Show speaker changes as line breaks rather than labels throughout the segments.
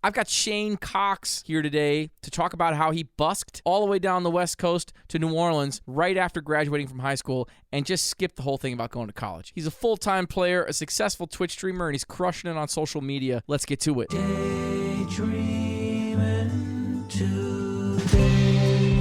I've got Shane Cox here today to talk about how he busked all the way down the West Coast to New Orleans right after graduating from high school and just skipped the whole thing about going to college. He's a full-time player, a successful Twitch streamer, and he's crushing it on social media. Let's get to it. Daydreaming today.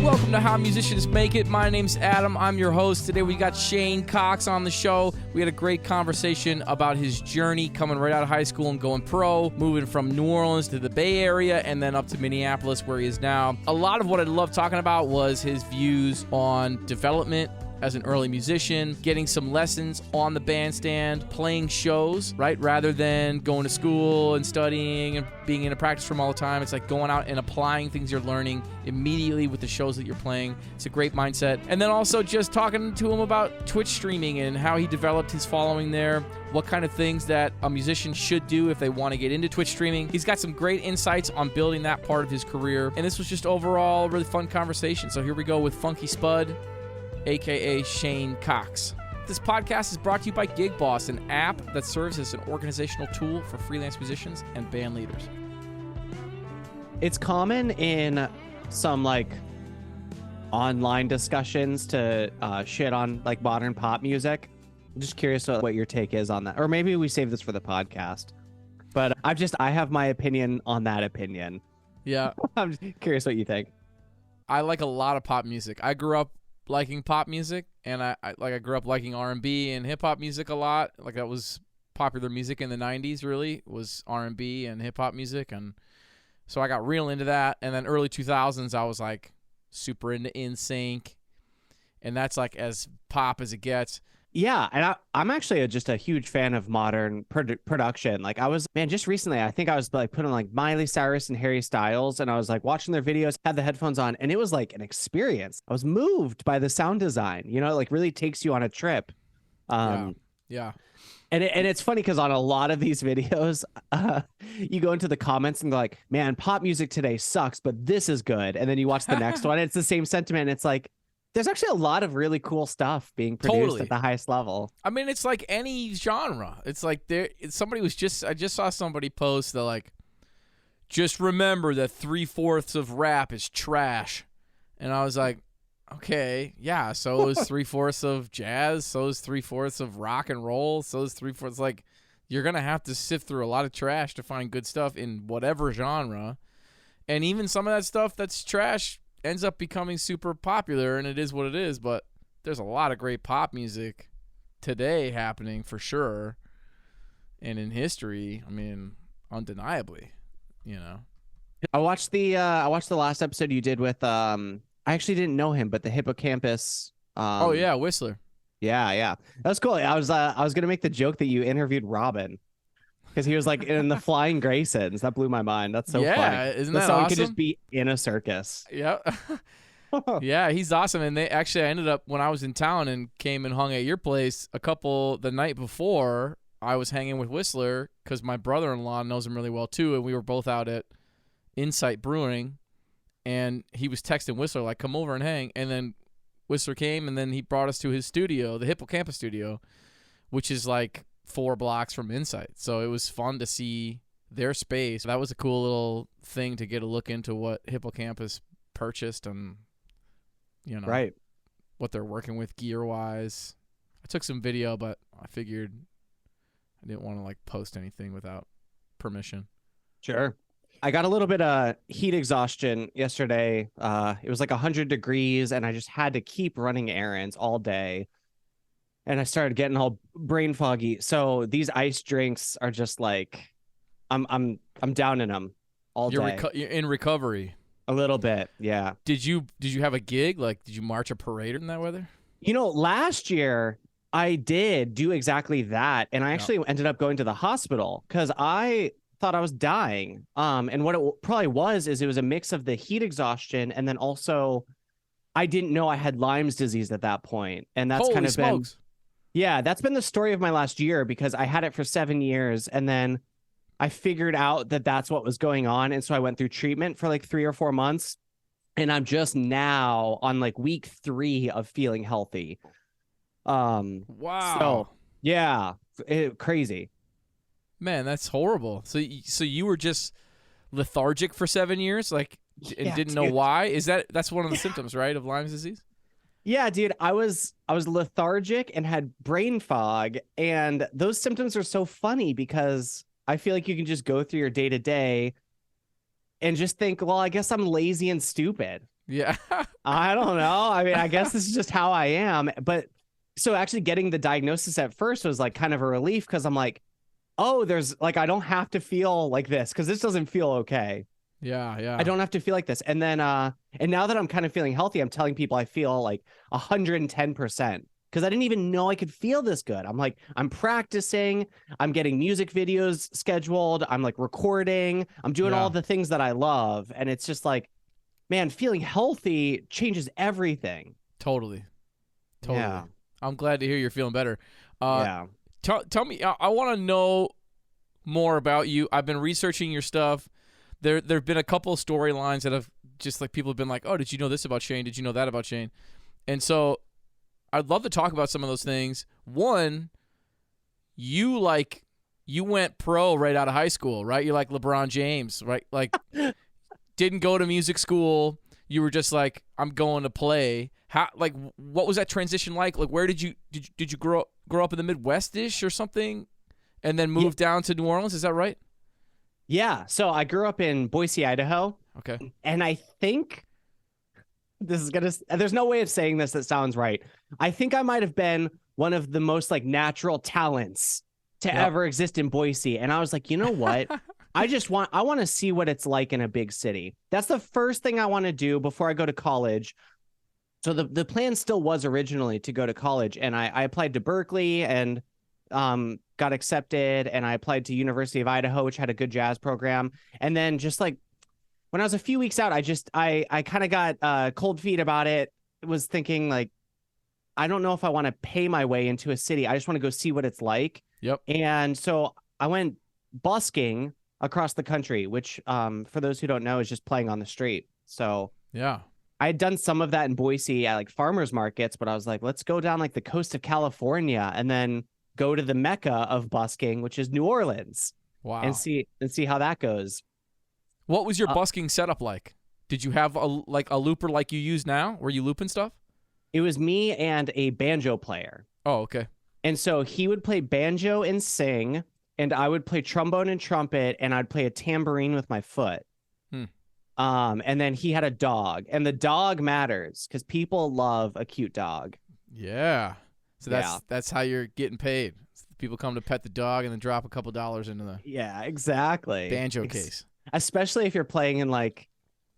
Welcome to How Musicians Make It. My name's Adam. I'm your host. Today we got Shane Cox on the show. We had a great conversation about his journey coming right out of high school and going pro, moving from New Orleans to the Bay Area and then up to Minneapolis where he is now. A lot of what I loved talking about was his views on development as an early musician, getting some lessons on the bandstand, playing shows, right? Rather than going to school and studying and being in a practice room all the time. It's like going out and applying things you're learning immediately with the shows that you're playing. It's a great mindset. And then also just talking to him about Twitch streaming and how he developed his following there, what kind of things that a musician should do if they want to get into Twitch streaming. He's got some great insights on building that part of his career. And this was just overall a really fun conversation. So here we go with Funky Spud, a.k.a. Shane Cox. This podcast is brought to you by Gig Boss, an app that serves as an organizational tool for freelance musicians and band leaders.
It's common in some online discussions to shit on modern pop music. I'm just curious what your take is on that. Or maybe we save this for the podcast. But I have my opinion on that opinion.
Yeah.
I'm just curious what you think.
I like a lot of pop music. I grew up liking pop music, and I grew up liking R&B and hip-hop music a lot. Like, that was popular music in the 90s, really, was R&B and hip-hop music, and so I got real into that. And then early 2000s, I was super into NSYNC, and that's as pop as it gets.
Yeah, and I'm actually just a huge fan of modern production. Just recently, I think I was putting on Miley Cyrus and Harry Styles, and I was watching their videos, had the headphones on, and it was an experience. I was moved by the sound design. It really takes you on a trip.
Yeah.
And it's funny because on a lot of these videos, you go into the comments and go man, pop music today sucks, but this is good. And then you watch the next one, it's the same sentiment. It's there's actually a lot of really cool stuff being produced at the highest level.
I mean, it's like any genre. It's I just saw somebody post that just remember that 3/4 of rap is trash. And I was like, okay, yeah, so is 3/4 of jazz, so is 3/4 of rock and roll, so is 3/4. You're going to have to sift through a lot of trash to find good stuff in whatever genre. And even some of that stuff that's trash ends up becoming super popular, and it is what it is. But there's a lot of great pop music today happening for sure, and in history, I mean, undeniably,
I watched the last episode you did with I actually didn't know him, but the Hippocampus.
Oh yeah, Whistler.
Yeah, that was cool. I was gonna make the joke that you interviewed Robin, because he was in the Flying Graysons. That blew my mind. That's so fun.
Yeah, isn't that
someone
awesome?
Could just be in a circus.
Yeah. Yeah, he's awesome. And I ended up, when I was in town and came and hung at your place the night before, I was hanging with Whistler because my brother-in-law knows him really well too, and we were both out at Insight Brewing, and he was texting Whistler come over and hang, and then Whistler came, and then he brought us to his studio, the Hippocampus studio, which is 4 blocks from Insight. So it was fun to see their space. That was a cool little thing to get a look into what Hippocampus purchased and,
right,
what they're working with gear-wise. I took some video, but I figured I didn't want to post anything without permission.
Sure. I got a little bit of heat exhaustion yesterday. It was 100 degrees, and I just had to keep running errands all day. And I started getting all brain foggy. So these ice drinks are just I'm down in them all day.
You're in recovery.
A little bit, yeah.
Did you have a gig? Did you march a parade in that weather?
Last year I did do exactly that, and I actually ended up going to the hospital because I thought I was dying. And what it probably was is it was a mix of the heat exhaustion, and then also I didn't know I had Lyme's disease at that point, and that's
Holy smokes.
That's been the story of my last year, because I had it for 7 years, and then I figured out that that's what was going on. And so I went through treatment for 3 or 4 months, and I'm just now on week 3 of feeling healthy.
Wow.
So yeah, crazy.
Man, that's horrible. So you were just lethargic for 7 years, like, and
Yeah,
didn't know
dude.
why? That's one of the symptoms, right, of Lyme's disease?
Yeah, dude, I was lethargic and had brain fog, and those symptoms are so funny because I feel like you can just go through your day to day and just think, well, I guess I'm lazy and stupid.
Yeah.
I don't know. I mean, I guess this is just how I am. But so actually getting the diagnosis at first was like kind of a relief because I'm like, oh, there's like I don't have to feel like this because this doesn't feel okay.
Yeah, yeah.
I don't have to feel like this. And then and now that I'm kind of feeling healthy, I'm telling people I feel like 110% because I didn't even know I could feel this good. I'm like, I'm practicing, I'm getting music videos scheduled, I'm like recording, I'm doing
Yeah.
all the things that I love. And it's just like, man, feeling healthy changes everything.
Totally.
Yeah.
I'm glad to hear you're feeling better.
Yeah.
Tell me, I want to know more about you. I've been researching your stuff. There've been a couple of storylines that have just like people have been like, oh, did you know this about Shane? Did you know that about Shane? And so I'd love to talk about some of those things. One, you went pro right out of high school, right? You're like LeBron James, right? Like didn't go to music school. You were just like, I'm going to play. How, like, what was that transition like? Like, where did you grow up in the Midwest-ish or something, and then move down to New Orleans? Is that right?
Yeah. So I grew up in Boise, Idaho.
Okay.
And I think there's no way of saying this that sounds right. I think I might have been one of the most like natural talents to ever exist in Boise. And I was like, you know what? I want to see what it's like in a big city. That's the first thing I want to do before I go to college. So the plan still was originally to go to college, and I applied to Berkeley and got accepted, and I applied to University of Idaho, which had a good jazz program. And then just like when I was a few weeks out, I kind of got cold feet about it. Was thinking like, I don't know if I want to pay my way into a city. I just want to go see what it's like.
Yep.
And so I went busking across the country, which for those who don't know is just playing on the street. So
Yeah.
I had done some of that in Boise at like farmers markets, but I was like, let's go down like the coast of California and then go to the mecca of busking, which is New Orleans.
Wow.
And see how that goes.
What was your busking setup like? Did you have a looper like you use now? Were you looping stuff?
It was me and a banjo player.
Oh, okay.
And so he would play banjo and sing, and I would play trombone and trumpet, and I'd play a tambourine with my foot. And then he had a dog, and the dog matters because people love a cute dog.
Yeah. So that's how you're getting paid. People come to pet the dog and then drop a couple dollars into the
Exactly.
banjo case.
Especially if you're playing in like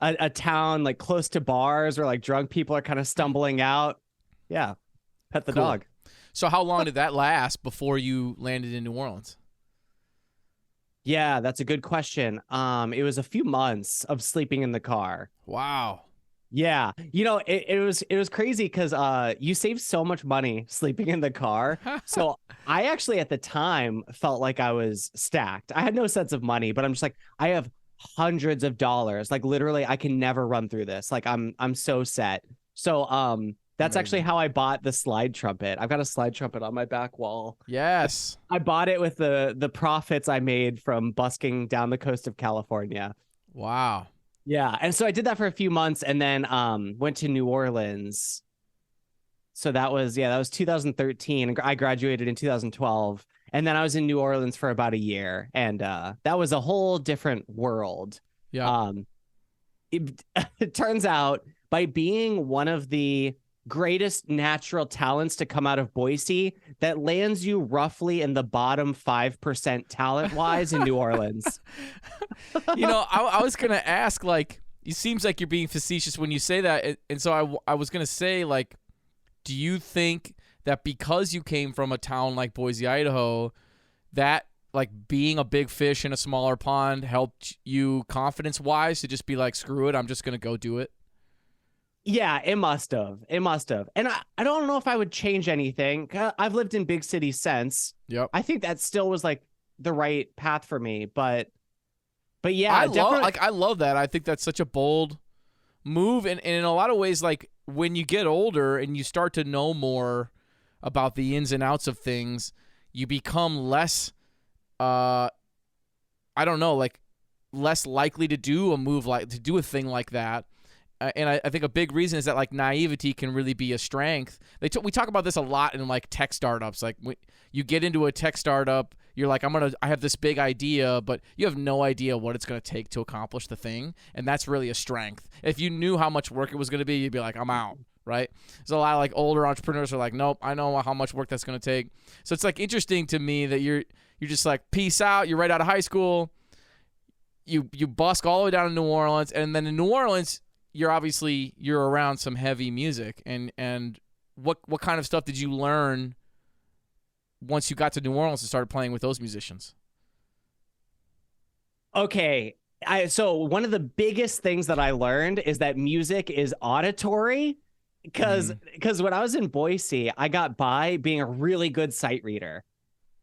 a town like close to bars where like drunk people are kind of stumbling out. Yeah. Pet the dog.
So how long did that last before you landed in New Orleans?
Yeah, that's a good question. It was a few months of sleeping in the car.
Wow.
Yeah. You know, it was crazy because you save so much money sleeping in the car. So I actually at the time felt like I was stacked. I had no sense of money, but I'm just like, I have hundreds of dollars. Like literally I can never run through this. Like I'm so set. So that's
Amazing.
actually how I bought the slide trumpet. I've got a slide trumpet on my back wall.
Yes.
I bought it with the profits I made from busking down the coast of California.
Wow.
Yeah, and so I did that for a few months, and then went to New Orleans. So that was 2013. I graduated in 2012, and then I was in New Orleans for about a year, and that was a whole different world.
Yeah.
It turns out by being one of the greatest natural talents to come out of Boise, that lands you roughly in the bottom 5% talent-wise in New Orleans.
You know, I was going to ask, like, it seems like you're being facetious when you say that. And so I was going to say, like, do you think that because you came from a town like Boise, Idaho, that, like, being a big fish in a smaller pond helped you confidence-wise to just be like, screw it, I'm just going to go do it?
Yeah, it must have. And I don't know if I would change anything. I've lived in big cities since.
Yep.
I think that still was like the right path for me. But yeah,
I love that. I think that's such a bold move. And in a lot of ways, like when you get older and you start to know more about the ins and outs of things, you become less, I don't know, like less likely to do a thing like that. And I think a big reason is that like naivety can really be a strength. We talk about this a lot in like tech startups. Like when you get into a tech startup, you're like, I have this big idea, but you have no idea what it's going to take to accomplish the thing. And that's really a strength. If you knew how much work it was going to be, you'd be like, I'm out. Right. So a lot of like older entrepreneurs are like, nope, I know how much work that's going to take. So it's like interesting to me that you're just like, peace out. You're right out of high school. You busk all the way down to New Orleans, and then in New Orleans, you're around some heavy music, and what kind of stuff did you learn once you got to New Orleans and started playing with those musicians?
Okay. So one of the biggest things that I learned is that music is auditory, because when I was in Boise, I got by being a really good sight reader.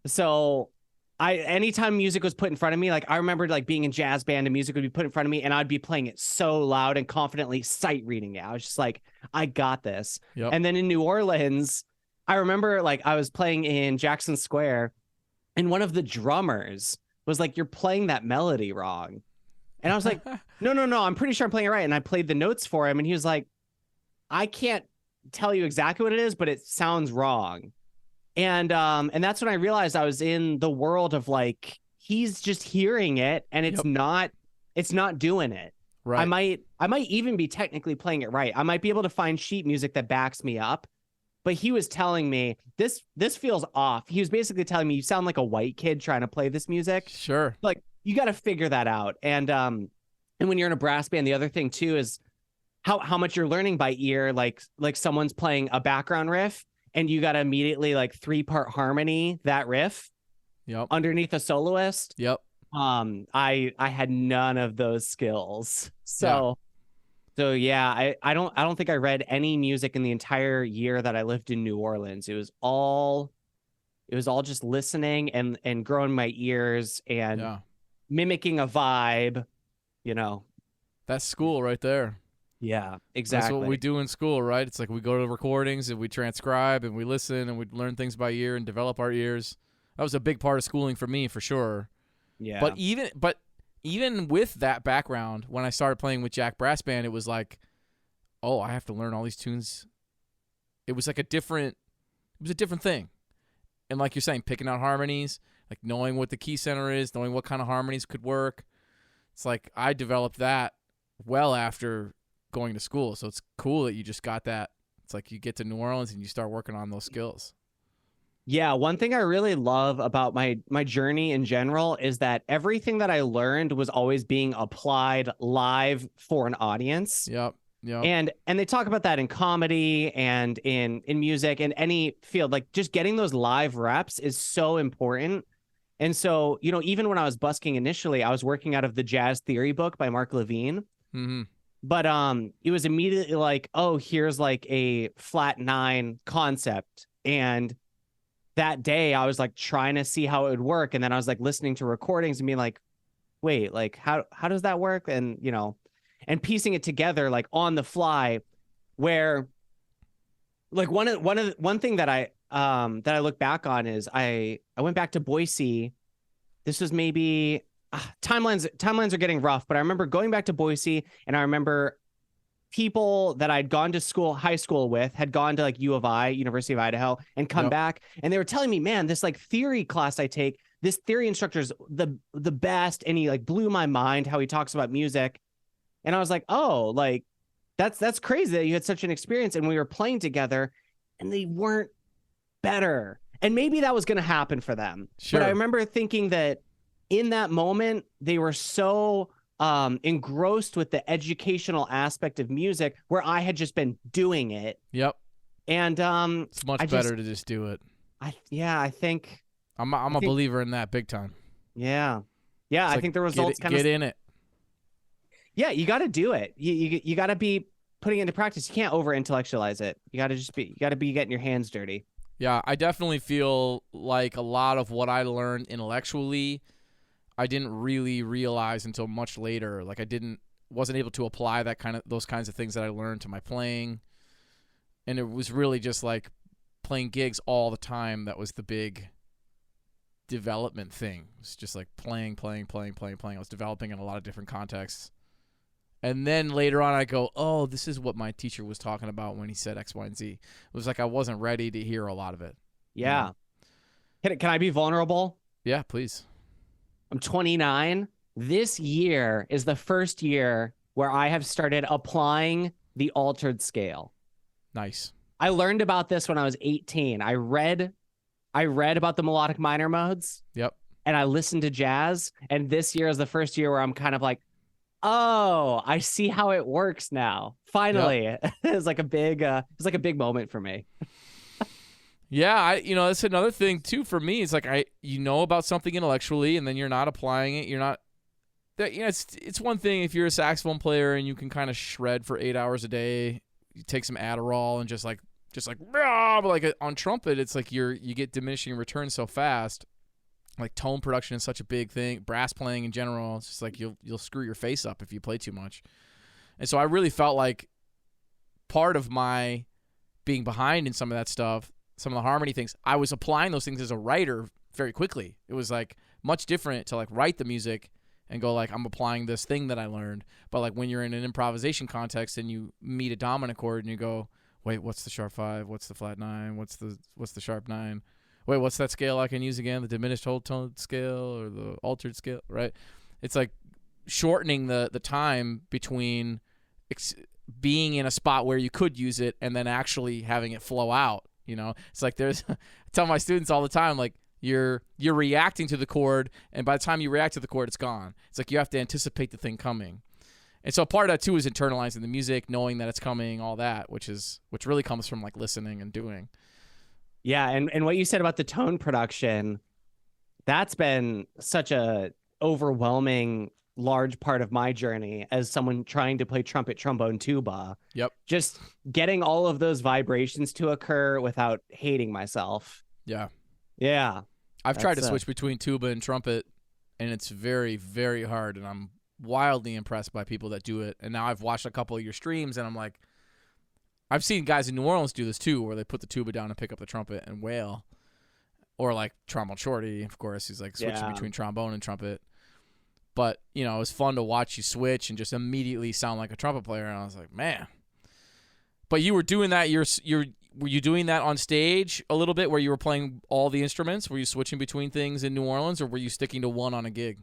So anytime music was put in front of me, like I remembered like being in jazz band and music would be put in front of me and I'd be playing it so loud and confidently sight reading it. I was just like, I got this.
Yep.
And then in New Orleans, I remember like I was playing in Jackson Square and one of the drummers was like, you're playing that melody wrong. And I was like, no, I'm pretty sure I'm playing it right. And I played the notes for him and he was like, I can't tell you exactly what it is, but it sounds wrong. And that's when I realized I was in the world of like, he's just hearing it and it's not doing it.
Right.
I might even be technically playing it right. I might be able to find sheet music that backs me up, but he was telling me this feels off. He was basically telling me, you sound like a white kid trying to play this music.
Sure.
Like you got to figure that out. And when you're in a brass band, the other thing too is how much you're learning by ear, like someone's playing a background riff and you got to immediately like 3-part harmony that riff underneath a soloist.
Yep.
I had none of those skills. So yeah, I don't think I read any music in the entire year that I lived in New Orleans. It was all just listening and growing my ears and mimicking a vibe,
That's school right there.
Yeah, exactly.
That's what we do in school, right? It's like we go to recordings and we transcribe and we listen and we learn things by ear and develop our ears. That was a big part of schooling for me, for sure.
Yeah.
But even with that background, when I started playing with Jack Brass Band, it was like, oh, I have to learn all these tunes. It was like a different thing. And like you're saying, picking out harmonies, like knowing what the key center is, knowing what kind of harmonies could work. It's like I developed that well after going to school. So it's cool that you just got that. It's like you get to New Orleans and you start working on those skills.
Yeah, one thing I really love about my journey in general is that everything that I learned was always being applied live for an audience.
Yep.
And they talk about that in comedy and in music and any field. Like just getting those live reps is so important. And so, even when I was busking initially, I was working out of the Jazz Theory book by Mark Levine.
Mm-hmm.
But it was immediately like, oh, here's like a flat 9 concept. And that day I was like trying to see how it would work. And then I was like listening to recordings and being like, wait, like how does that work? And, and piecing it together like on the fly, where like one thing that I look back on is I went back to Boise. This was maybe timelines are getting rough, but I remember going back to Boise and I remember people that I'd gone to high school with had gone to like U of I, University of Idaho, and come back. And they were telling me, man, this like theory class I take, this theory instructor is the best. And he like blew my mind how he talks about music. And I was like, oh, like that's crazy that you had such an experience. And we were playing together and they weren't better. And maybe that was going to happen for them.
Sure.
But I remember thinking that in that moment, they were so engrossed with the educational aspect of music where I had just been doing it.
Yep.
And
it's much better to just do it.
I think
I'm a believer in that big time.
Yeah. Yeah. I think the results
get in it.
Yeah. You got to do it. You got to be putting it into practice. You can't over intellectualize it. You got to be getting your hands dirty.
Yeah. I definitely feel like a lot of what I learned intellectually, I didn't really realize until much later. Like wasn't able to apply those kinds of things that I learned to my playing. And it was really just like playing gigs all the time. That was the big development thing. It's just like playing. I was developing in a lot of different contexts. And then later on, I go, oh, this is what my teacher was talking about when he said X, Y, and Z. It was like I wasn't ready to hear a lot of it.
Yeah. Can I be vulnerable?
Yeah, please.
I'm 29. This year is the first year where I have started applying the altered scale.
Nice.
I learned about this when I was 18. I read about the melodic minor modes.
Yep.
And I listened to jazz. And this year is the first year where I'm kind of like, oh, I see how it works now. Finally. Yep. It's like a big moment for me.
Yeah, that's another thing too for me. It's like you know about something intellectually, and then you're not applying it. You're not. It's one thing if you're a saxophone player and you can kind of shred for 8 hours a day. You take some Adderall and just like but like on trumpet, it's like you get diminishing returns so fast. Like tone production is such a big thing. Brass playing in general, it's just like you'll screw your face up if you play too much. And so I really felt like part of my being behind in some of that stuff, some of the harmony things, I was applying those things as a writer very quickly. It was like much different to like write the music and go like I'm applying this thing that I learned. But like when you're in an improvisation context and you meet a dominant chord and you go, wait, what's the sharp 5? What's the flat 9? What's the sharp 9? Wait, what's that scale I can use again? The diminished whole tone scale or the altered scale, right? It's like shortening the time between being in a spot where you could use it and then actually having it flow out. It's like I tell my students all the time, like you're reacting to the chord, and by the time you react to the chord, it's gone. It's like you have to anticipate the thing coming. And so part of that too is internalizing the music, knowing that it's coming, all that, which really comes from like listening and doing.
Yeah, and what you said about the tone production, that's been such a overwhelming large part of my journey as someone trying to play trumpet, trombone, tuba.
Yep.
Just getting all of those vibrations to occur without hating myself.
Yeah.
Yeah.
I've tried to switch between tuba and trumpet, and it's very, very hard, and I'm wildly impressed by people that do it. And now I've watched a couple of your streams, and I'm like, I've seen guys in New Orleans do this too, where they put the tuba down and pick up the trumpet and wail. Or like Trombone Shorty, of course, he's like switching between trombone and trumpet. But, it was fun to watch you switch and just immediately sound like a trumpet player. And I was like, man. But you were doing that. Were you doing that on stage a little bit where you were playing all the instruments? Were you switching between things in New Orleans, or were you sticking to one on a gig?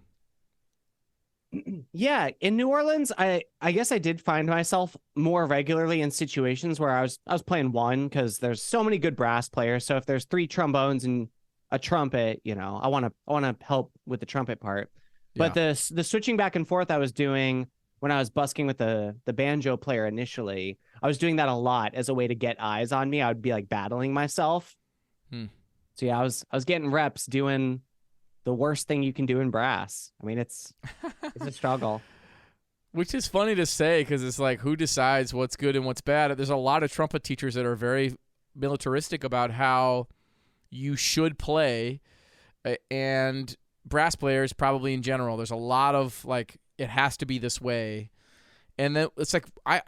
Yeah, in New Orleans, I guess I did find myself more regularly in situations where I was playing one because there's so many good brass players. So if there's 3 trombones and a trumpet, I want to help with the trumpet part. But the switching back and forth I was doing when I was busking with the banjo player initially, I was doing that a lot as a way to get eyes on me. I would be like battling myself. So yeah, I was getting reps doing the worst thing you can do in brass. I mean, it's a struggle.
Which is funny to say because it's like, who decides what's good and what's bad? There's a lot of trumpet teachers that are very militaristic about how you should play, and brass players probably in general. There's a lot of like, it has to be this way. And then it's like, I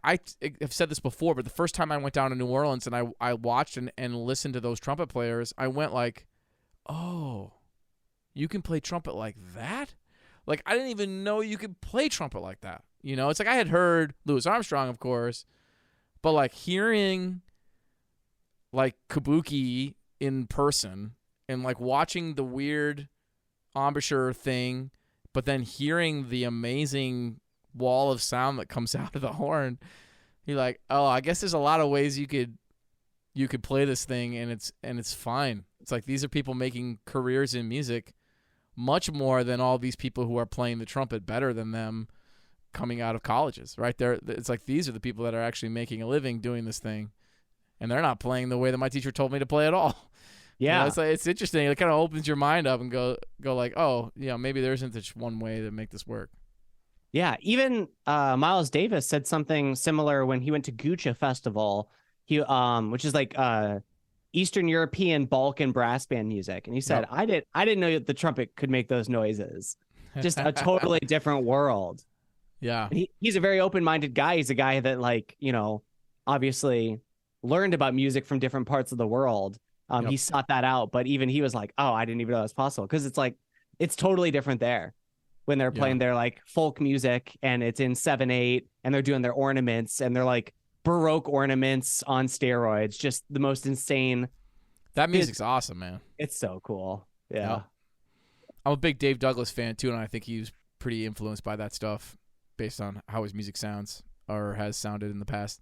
have said this before, but the first time I went down to New Orleans and I watched and listened to those trumpet players, I went like, oh, you can play trumpet like that? Like, I didn't even know you could play trumpet like that. It's like I had heard Louis Armstrong, of course, but like hearing like kabuki in person and like watching the weird embouchure thing, but then hearing the amazing wall of sound that comes out of the horn, you're like, oh, I guess there's a lot of ways you could play this thing, and it's fine. It's like these are people making careers in music much more than all these people who are playing the trumpet better than them coming out of colleges, right? It's like these are the people that are actually making a living doing this thing, and they're not playing the way that my teacher told me to play at all.
Yeah.
It's like, it's interesting. It kind of opens your mind up and go like, oh, maybe there isn't just one way to make this work.
Yeah, even Miles Davis said something similar when he went to Gucha Festival, which is like Eastern European Balkan brass band music, and he said, "I didn't know that the trumpet could make those noises. Just a totally different world."
Yeah,
and he's a very open-minded guy. He's a guy that obviously learned about music from different parts of the world, He
Yep.
sought that out, but even he was like, oh, I didn't even know that was possible. Because it's like, it's totally different there when they're
Yeah.
playing their like folk music and it's in 7/8 and they're doing their ornaments and they're like Baroque ornaments on steroids, just the most insane.
That
It's,
music's awesome, man.
it's so cool. Yeah.
Yep. I'm a big Dave Douglas fan too, and I think he was pretty influenced by that stuff based on how his music sounds or has sounded in the past.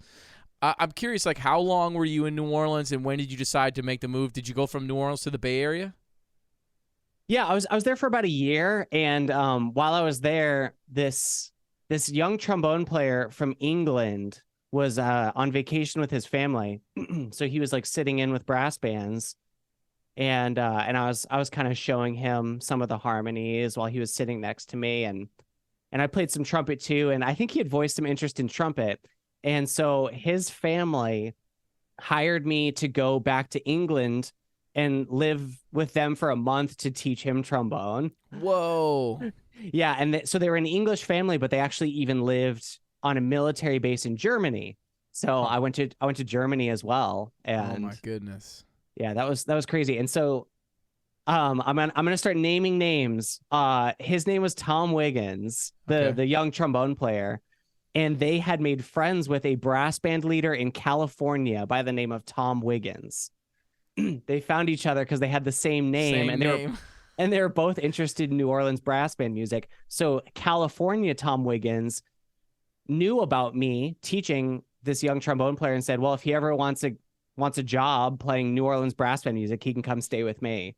I'm curious, like, how long were you in New Orleans, and when did you decide to make the move? Did you go from New Orleans to the Bay Area?
Yeah, I was there for about a year, and while I was there, this young trombone player from England was on vacation with his family, so he was like sitting in with brass bands, and I was kind of showing him some of the harmonies while he was sitting next to me, and I played some trumpet too, and I think he had voiced some interest in trumpet, and so his family hired me to go back to England and live with them for a month to teach him trombone.
Whoa.
Yeah, and so they were an English family, but they actually even lived on a military base in Germany. So
Huh.
I went to Germany as well,
Oh my
and
goodness.
yeah, that was crazy. And so I'm gonna start naming names. His name was Tom Wiggins, the
Okay.
the young trombone player, and they had made friends with a brass band leader in California by the name of Tom Wiggins. They found each other because they had the same name,
Same
and they were
name.
and they were both interested in New Orleans brass band music. So California Tom Wiggins knew about me teaching this young trombone player and said, "Well, if he ever wants a job playing New Orleans brass band music, he can come stay with me."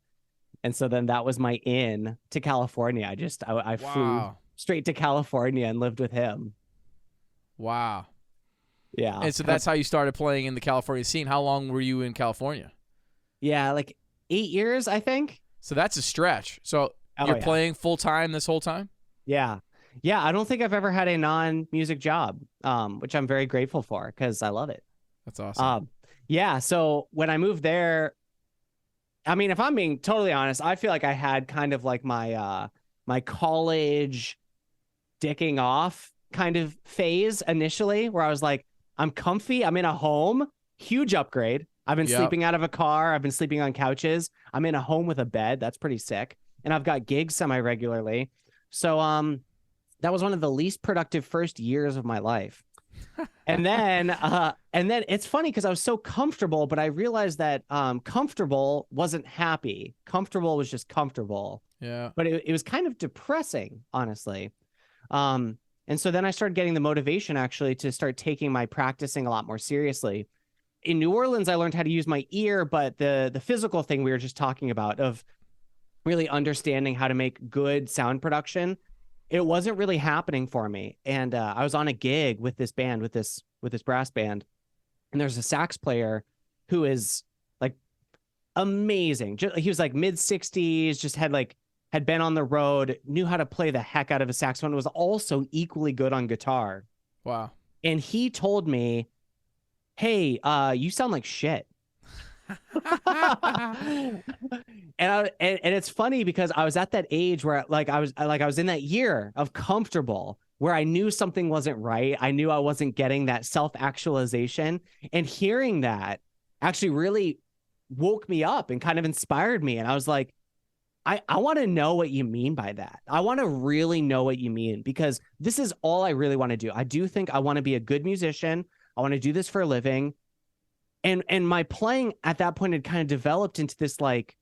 And so then that was my in to California. I flew
Wow.
straight to California and lived with him.
Wow.
Yeah,
And so that's how you started playing in the California scene. How long were you in California?
yeah, like 8 years, I think.
So that's a stretch. So
Oh
you're
yeah.
playing full time this whole time?
Yeah. Yeah, I don't think I've ever had a non-music job, which I'm very grateful for because I love it.
That's awesome.
Um, yeah, so when I moved there, I mean, if I'm being totally honest, I feel like I had kind of like my college dicking off kind of phase initially where I was like, I'm comfy, I'm in a home, huge upgrade. I've been
Yep.
sleeping out of a car, I've been sleeping on couches. I'm in a home with a bed, that's pretty sick. And I've got gigs semi-regularly. So that was one of the least productive first years of my life. And then it's funny because I was so comfortable, but I realized that comfortable wasn't happy. Comfortable was just comfortable,
Yeah.
but it was kind of depressing, honestly. And so then I started getting the motivation actually to start taking my practicing a lot more seriously. In New Orleans, I learned how to use my ear, but the physical thing we were just talking about of really understanding how to make good sound production, it wasn't really happening for me. And I was on a gig with this band, with this brass band, and there's a sax player who is like amazing. He was like mid 60s, just had been on the road, knew how to play the heck out of a saxophone, was also equally good on guitar.
Wow.
And he told me, "Hey, you sound like shit." And it's funny because I was at that age where I was in that year of comfortable where I knew something wasn't right. I knew I wasn't getting that self-actualization, and hearing that actually really woke me up and kind of inspired me. And I was like, I want to know what you mean by that. I want to really know what you mean, because this is all I really want to do. I do think I want to be a good musician. I want to do this for a living. And my playing at that point had kind of developed into this like,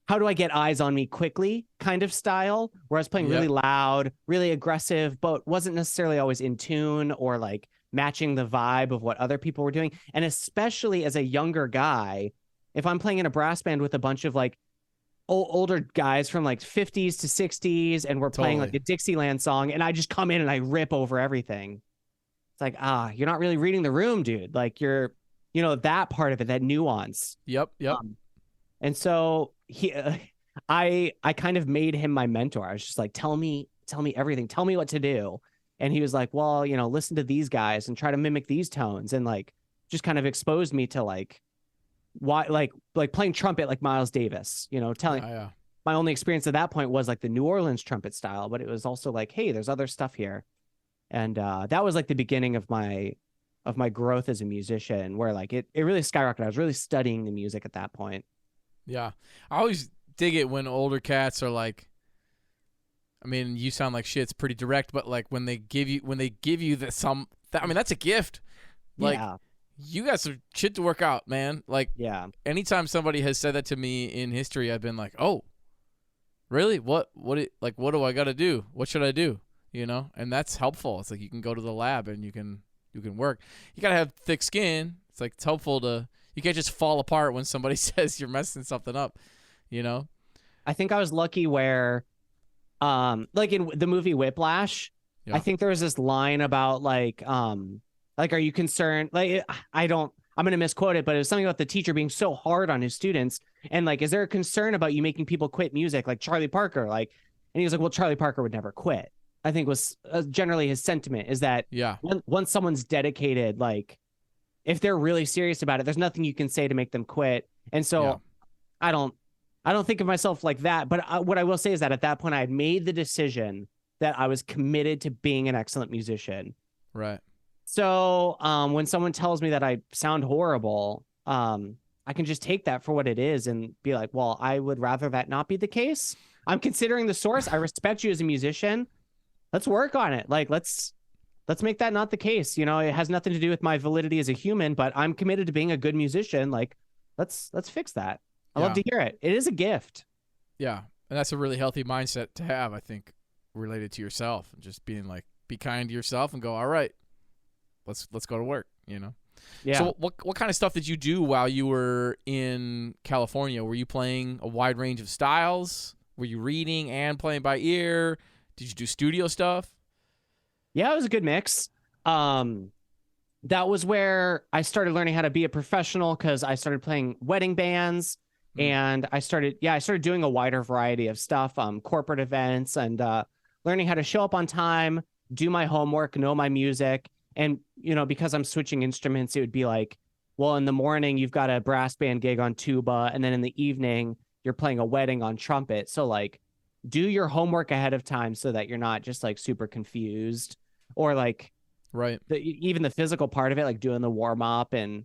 how do I get eyes on me quickly kind of style, where I was playing really loud, really aggressive, but wasn't necessarily always in tune or like matching the vibe of what other people were doing. And especially as a younger guy, if I'm playing in a brass band with a bunch of like older guys from like 50s to 60s and we're playing like a Dixieland song and I just come in and I rip over everything, it's like, you're not really reading the room, dude. Like that part of it, that nuance.
Yep.
And so I kind of made him my mentor. I was just like, tell me everything, tell me what to do. And he was like, well, listen to these guys and try to mimic these tones, and like just kind of exposed me to like why like playing trumpet like Miles Davis, telling my only experience at that point was like the New Orleans trumpet style, but it was also like, hey, there's other stuff here. And that was like the beginning of my growth as a musician, where like it really skyrocketed. I was really studying the music at that point.
Yeah. I always dig it when older cats are like, I mean, you sound like shit. It's pretty direct, but like when they give you I mean, that's a gift. Like,
Yeah.
you got some shit to work out, man. Like,
Yeah.
anytime somebody has said that to me in history, I've been like, oh, really? What do I got to do? What should I do? You know? And that's helpful. It's like you can go to the lab and you can work. You got to have thick skin. It's like it's helpful you can't just fall apart when somebody says you're messing something up, you know?
I think I was lucky where, like in the movie Whiplash,
Yeah.
I think there was this line about like, are you concerned? Like, I'm going to misquote it, but it was something about the teacher being so hard on his students. And like, is there a concern about you making people quit music? Like Charlie Parker, like, and he was like, well, Charlie Parker would never quit. I think was generally his sentiment is that once someone's dedicated, like if they're really serious about it, there's nothing you can say to make them quit. And so I don't think of myself like that. But what I will say is that at that point, I had made the decision that I was committed to being an excellent musician.
Right.
So when someone tells me that I sound horrible, I can just take that for what it is and be like, well, I would rather that not be the case. I'm considering the source. I respect you as a musician. Let's work on it. Like, let's make that not the case. You know, it has nothing to do with my validity as a human, but I'm committed to being a good musician. Like, let's fix that. I love to hear it. It is a gift.
Yeah. And that's a really healthy mindset to have, I think, related to yourself. And just being like, be kind to yourself and go, all right, let's go to work, you know?
Yeah.
So what kind of stuff did you do while you were in California? Were you playing a wide range of styles? Were you reading and playing by ear? Did you do studio stuff?
Yeah, it was a good mix. That was where I started learning how to be a professional because I started playing wedding bands and I started doing a wider variety of stuff, corporate events and learning how to show up on time, do my homework, know my music. And, you know, because I'm switching instruments, it would be like, well, in the morning, you've got a brass band gig on tuba. And then in the evening, you're playing a wedding on trumpet. So like, do your homework ahead of time so that you're not just like super confused or like even the physical part of it, like doing the warm up and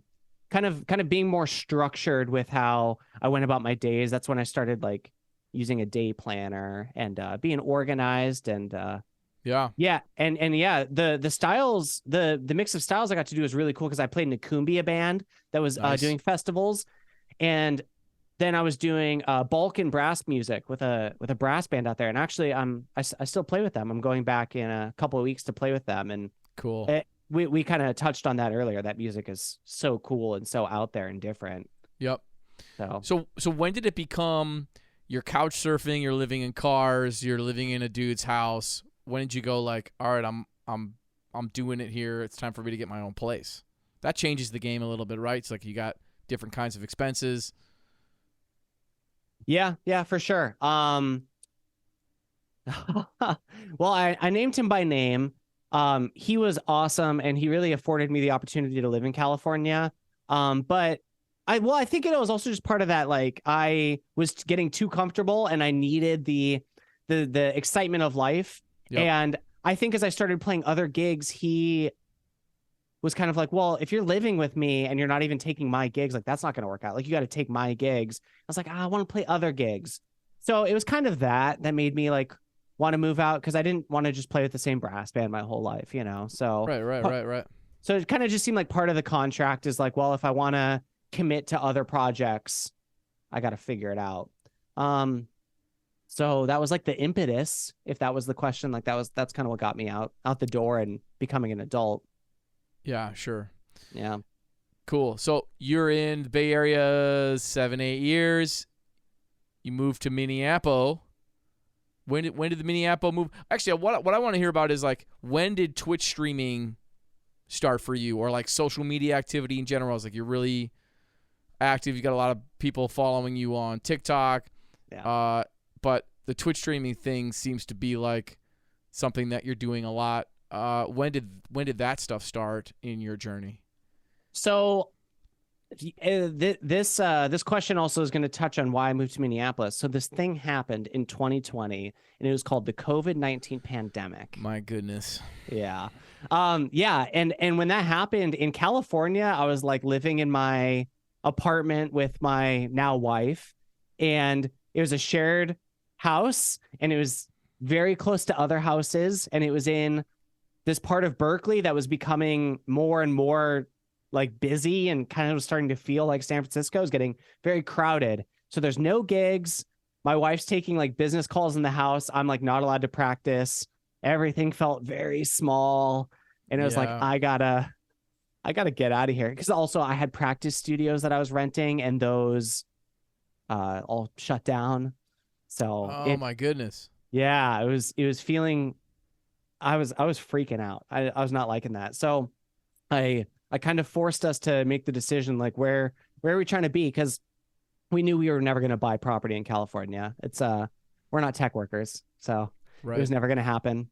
kind of being more structured with how I went about my days. That's when I started like using a day planner and being organized and and the styles, the mix of styles I got to do was really cool because I played in a cumbia band that was doing festivals, and then I was doing Balkan brass music with a brass band out there. And actually, I still play with them. I'm going back in a couple of weeks to play with them. And
cool.
We kind of touched on that earlier. That music is so cool and so out there and different.
Yep. So when did it become you're couch surfing, you're living in cars, you're living in a dude's house? When did you go like, all right, I'm doing it here. It's time for me to get my own place. That changes the game a little bit, right? It's like you got different kinds of expenses.
Yeah, for sure. Well, I named him by name. He was awesome and he really afforded me the opportunity to live in California. But I think it was also just part of that. Like I was getting too comfortable and I needed the excitement of life. Yep. And I think as I started playing other gigs, he was kind of like, well, if you're living with me and you're not even taking my gigs, like that's not going to work out. Like you got to take my gigs. I was like, I want to play other gigs. So it was kind of that made me like want to move out because I didn't want to just play with the same brass band my whole life, you know? So
right.
So it kind of just seemed like part of the contract is like, well, if I want to commit to other projects, I got to figure it out. So that was like the impetus, if that was the question. Like that's kind of what got me out the door and becoming an adult.
Yeah, sure.
Yeah.
Cool. So you're in the Bay Area 7-8 years. You moved to Minneapolis. When did the Minneapolis move? Actually, what I want to hear about is like when did Twitch streaming start for you, or like social media activity in general? It's like you're really active. You got a lot of people following you on TikTok. Yeah. But the Twitch streaming thing seems to be like something that you're doing a lot. When did that stuff start in your journey?
So this question also is going to touch on why I moved to Minneapolis. So this thing happened in 2020 and it was called the COVID-19 pandemic.
My goodness.
Yeah. And when that happened in California, I was like living in my apartment with my now wife. and it was a shared house, and it was very close to other houses, and it was in this part of Berkeley that was becoming more and more like busy and kind of was starting to feel like San Francisco is getting very crowded. So there's no gigs. My wife's taking like business calls in the house. I'm like not allowed to practice. Everything felt very small. And it was like, I gotta get out of here. Because also I had practice studios that I was renting, and those all shut down. So
my goodness.
Yeah, it was feeling, I was freaking out. I was not liking that. So I kind of forced us to make the decision, like where are we trying to be? Because we knew we were never going to buy property in California. It's we're not tech workers, so it was never going to happen.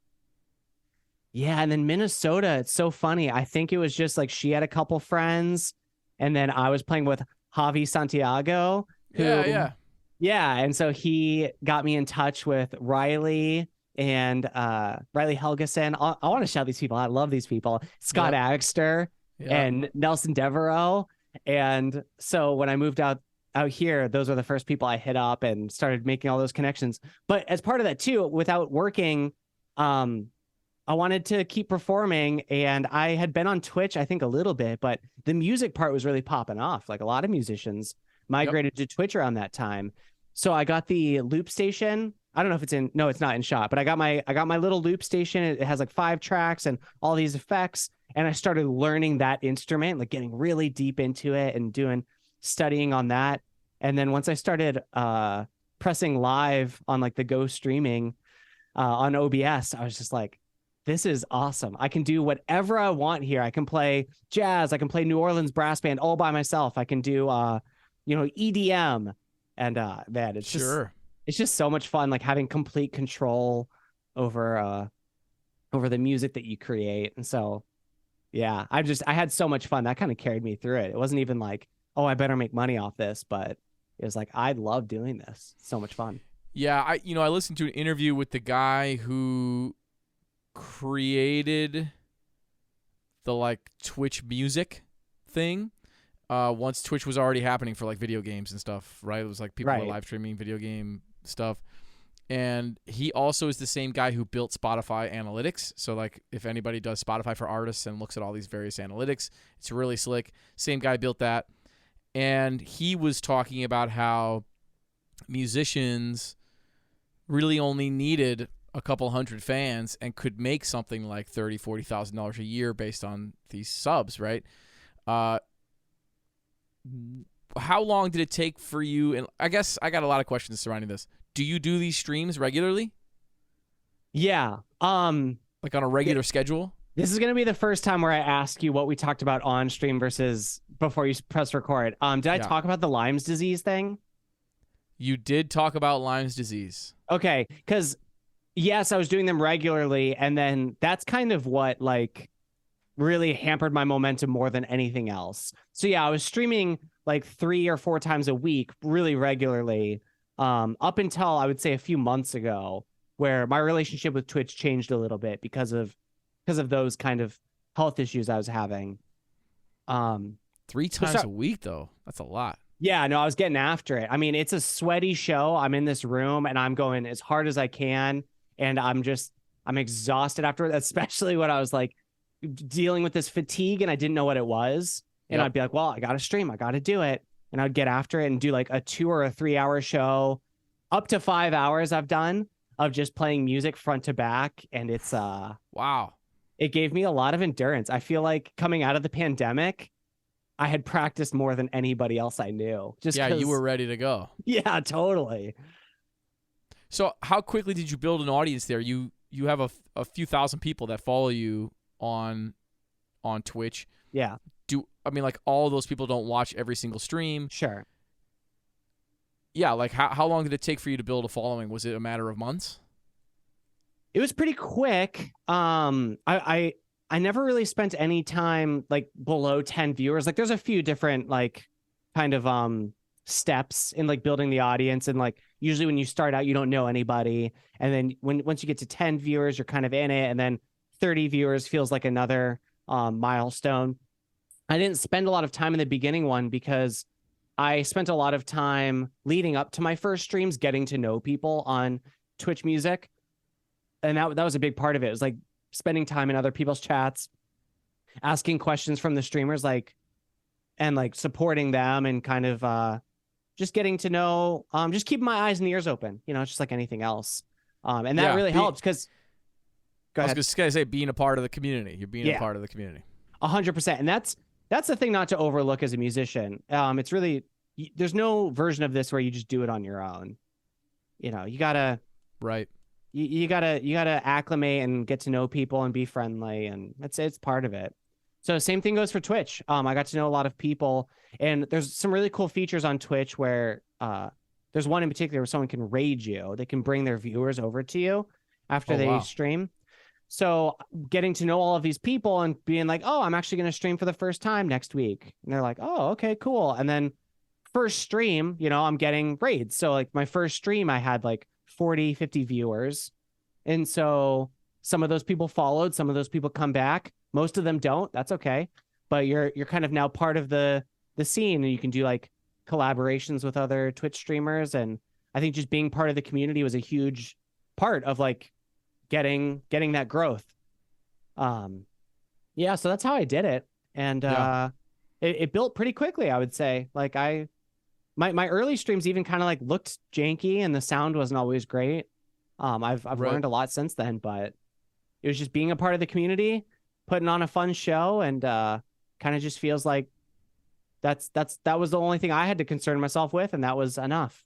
Yeah, and then Minnesota, it's so funny. I think it was just like she had a couple friends, and then I was playing with Javi Santiago. Yeah, and so he got me in touch with Riley and Riley Helgeson. I want to shout these people out. I love these people. Scott Agster and Nelson Devereaux. And so when I moved out here, those were the first people I hit up and started making all those connections. But as part of that too, without working, I wanted to keep performing, and I had been on Twitch, I think a little bit, but the music part was really popping off. Like a lot of musicians migrated to Twitch around that time. So I got the loop station. I don't know if it's not in shot, but I got my little loop station. It has like 5 tracks and all these effects. And I started learning that instrument, like getting really deep into it and studying on that. And then once I started pressing live on like the Go streaming on OBS, I was just like, this is awesome. I can do whatever I want here. I can play jazz. I can play New Orleans brass band all by myself. I can do, EDM. And man, it's just so much fun, like having complete control over the music that you create. And so, yeah, I had so much fun. That kind of carried me through it. It wasn't even like, oh, I better make money off this, but it was like, I love doing this. It's so much fun.
Yeah, I listened to an interview with the guy who created the like Twitch music thing. Once Twitch was already happening for like video games and stuff, right? It was like people were live streaming video game stuff. And he also is the same guy who built Spotify analytics. So like if anybody does Spotify for artists and looks at all these various analytics, it's really slick. Same guy built that. And he was talking about how musicians really only needed a couple hundred fans and could make something like $30,000, $40,000 a year based on these subs, right? How long did it take for you? And I guess I got a lot of questions surrounding this. Do you do these streams regularly?
Yeah.
Like on a regular schedule?
This is going to be the first time where I ask you what we talked about on stream versus before you press record. Did I talk about the Lyme's disease thing?
You did talk about Lyme's disease.
Okay. Because yes, I was doing them regularly. And then that's kind of what like really hampered my momentum more than anything else. So yeah, I was streaming like 3 or 4 times a week really regularly up until I would say a few months ago, where my relationship with Twitch changed a little bit because of those kind of health issues I was having.
3 times a week though, that's a lot.
Yeah, no, I was getting after it. I mean, it's a sweaty show. I'm in this room and I'm going as hard as I can, and I'm exhausted afterwards, especially when I was like dealing with this fatigue and I didn't know what it was. And I'd be like, well, I got to stream. I got to do it. And I'd get after it and do like a 2 or a 3 hour show, up to 5 hours I've done of just playing music front to back. And it's,
wow.
It gave me a lot of endurance. I feel like coming out of the pandemic, I had practiced more than anybody else I knew.
You were ready to go.
Yeah, totally.
So how quickly did you build an audience there? You have a few thousand people that follow you on Twitch.
Yeah.
Like all those people don't watch every single stream.
Sure.
Yeah, like how long did it take for you to build a following? Was it a matter of months?
It was pretty quick. I never really spent any time like below 10 viewers. Like there's a few different like kind of steps in like building the audience, and like usually when you start out you don't know anybody, and then once you get to 10 viewers you're kind of in it, and then 30 viewers feels like another milestone. I didn't spend a lot of time in the beginning one because I spent a lot of time leading up to my first streams getting to know people on Twitch Music. And that was a big part of it. It was like spending time in other people's chats, asking questions from the streamers, and supporting them, and kind of just getting to know, just keeping my eyes and ears open, just like anything else. And that really helps because
I was just gonna say, being a part of the community. You're being a part of the community.
100%. And that's the thing not to overlook as a musician. It's really, there's no version of this where you just do it on your own. You gotta,
right.
You gotta acclimate and get to know people and be friendly, and it's part of it. So same thing goes for Twitch. I got to know a lot of people, and there's some really cool features on Twitch where there's one in particular where someone can raid you. They can bring their viewers over to you after they stream. So getting to know all of these people and being like, oh, I'm actually going to stream for the first time next week. And they're like, oh, okay, cool. And then first stream, I'm getting raids. So like my first stream, I had like 40, 50 viewers. And so some of those people followed, some of those people come back. Most of them don't. That's okay. But you're kind of now part of the scene, and you can do like collaborations with other Twitch streamers. And I think just being part of the community was a huge part of like getting that growth. So that's how I did it. And it built pretty quickly, I would say. Like my early streams even kind of like looked janky, and the sound wasn't always great. I've learned a lot since then, but it was just being a part of the community, putting on a fun show, and kind of just feels like that was the only thing I had to concern myself with, and that was enough.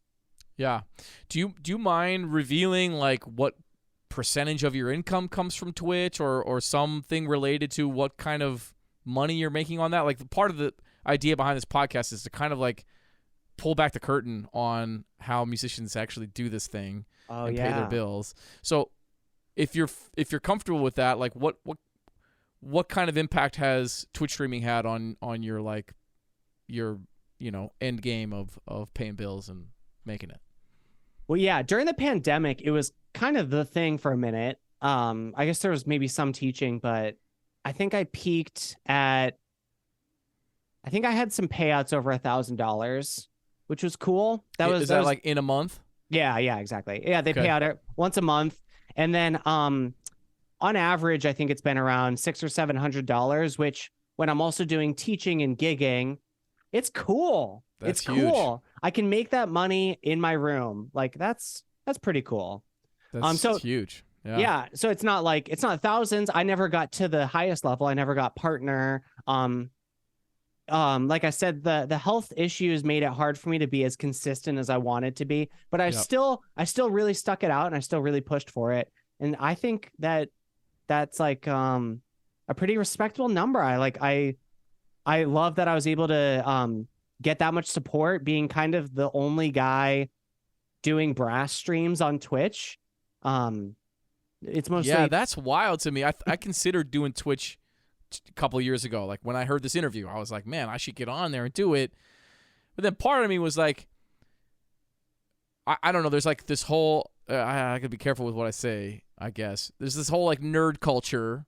Yeah. Do you mind revealing like what percentage of your income comes from Twitch, or something related to what kind of money you're making on that? Like, part of the idea behind this podcast is to kind of like pull back the curtain on how musicians actually do this thing and pay their bills. So if you're comfortable with that, like what kind of impact has Twitch streaming had on your like your end game of paying bills and making it?
Well, yeah, during the pandemic, it was kind of the thing for a minute. I guess there was maybe some teaching, but I think I peaked at, I think I had some payouts over $1,000, which was cool.
Is that like in a month?
Yeah, exactly. Yeah, they pay out once a month. And then on average, I think it's been around $600 or $700, which when I'm also doing teaching and gigging, it's cool.
That's
it's
huge.
cool. I can make that money in my room. Like that's pretty cool.
That's huge.
Yeah. So it's not thousands. I never got to the highest level. I never got partner. Like I said, the health issues made it hard for me to be as consistent as I wanted to be, but I still really stuck it out, and I still really pushed for it. And I think that's like a pretty respectable number. I love that I was able to get that much support, being kind of the only guy doing brass streams on Twitch. It's mostly
that's wild to me. I considered doing Twitch a couple of years ago. Like when I heard this interview, I was like, man, I should get on there and do it. But then part of me was like, I don't know. There's like this whole I gotta be careful with what I say, I guess. There's this whole like nerd culture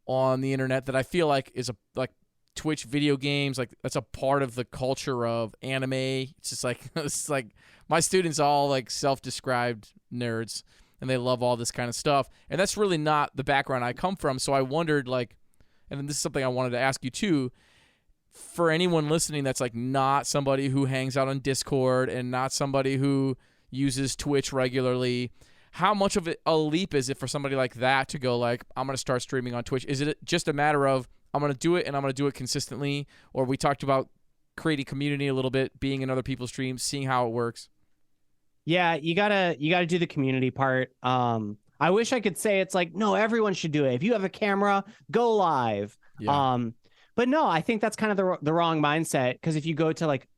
on the internet that I feel like is like Twitch video games, like that's a part of the culture of anime. It's just like it's like my students all like self-described nerds, and they love all this kind of stuff, and that's really not the background I come from. So I wondered, like, and this is something I wanted to ask you too, for anyone listening that's like not somebody who hangs out on Discord and not somebody who uses Twitch regularly, how much of a leap is it for somebody like that to go like, I'm going to start streaming on Twitch? Is it just a matter of I'm going to do it and I'm going to do it consistently? Or we talked about creating community a little bit, being in other people's streams, seeing how it works.
Yeah, you gotta do the community part. I wish I could say it's like, no, everyone should do it. If you have a camera, go live.
Yeah.
But no, I think that's kind of the wrong mindset. Because if you go to like,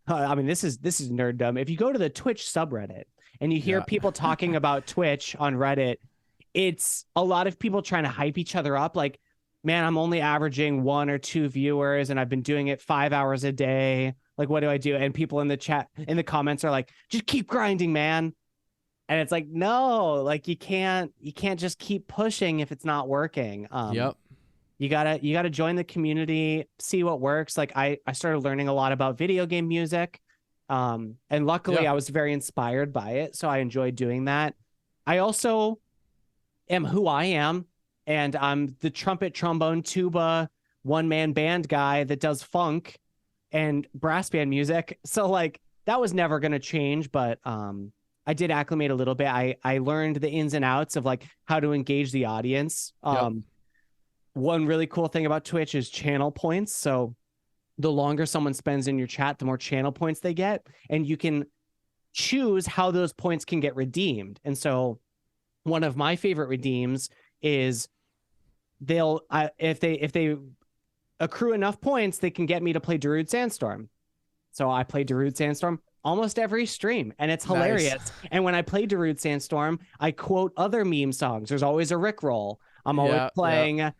I mean, this is nerddom. If you go to the Twitch subreddit and you hear people talking about Twitch on Reddit, it's a lot of people trying to hype each other up. Like, man, I'm only averaging 1 or 2 viewers, and I've been doing it 5 hours a day. Like, what do I do? And people in the chat, in the comments are like, just keep grinding, man. And it's like, no, like you can't just keep pushing if it's not working.
Yep.
You gotta join the community, see what works. Like I started learning a lot about video game music. And luckily
Yeah.
I was very inspired by it. So I enjoyed doing that. I also am who I am, and I'm the trumpet, trombone, tuba, one-man band guy that does funk and brass band music. So like that was never gonna change, but I did acclimate a little bit. I learned the ins and outs of like how to engage the audience.
Yep.
One really cool thing about Twitch is channel points. So the longer someone spends in your chat, the more channel points they get, and you can choose how those points can get redeemed. And so one of my favorite redeems is if they accrue enough points, they can get me to play Darude Sandstorm. So I play Darude Sandstorm almost every stream, and it's hilarious.
Nice.
And when I play Darude Sandstorm, I quote other meme songs. There's always a Rickroll. I'm always playing,